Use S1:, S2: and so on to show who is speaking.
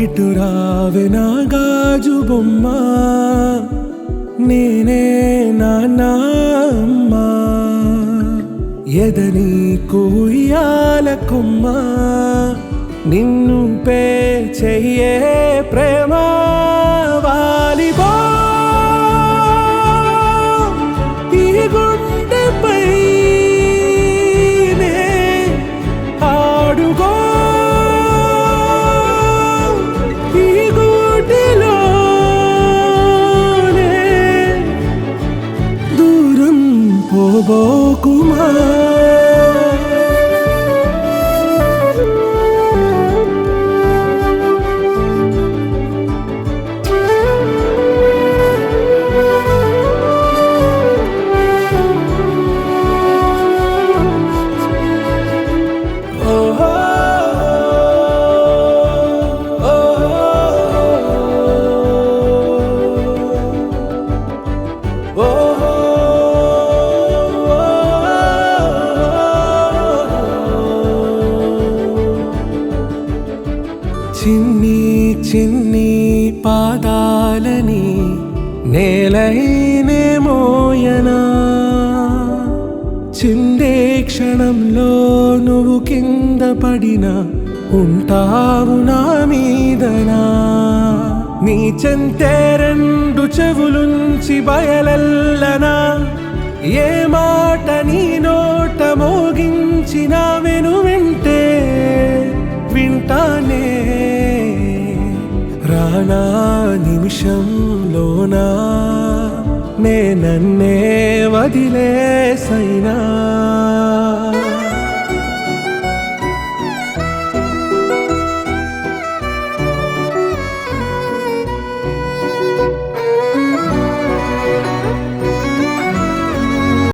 S1: ఇటు రావే నా గాజు బొమ్మ, నేనే నాన్న అమ్మా. ఎదని కుయ్యాల కొమ్మ, నిన్ను పే చెయ్యే ప్రేమ వాలిబో. ఈ గుండెపై నే ఆడుగో, ఈ గూటిలోనే దూరం పోబోకుమా. చిన్ని చిన్ని పాదాలని నేలైనే మోయనా, చిందే క్షణంలో నువ్వు కింద పడినా ఉంటావు నా మీదనా. నీ చెంతే రెండు చెవులుంచి బయలెల్లనా, ఏ మాట నీ నోట మోగించిన వెను వింటే వింటానే. రానా నిమిషంలోనా నే నన్నే వదిలేసైనా.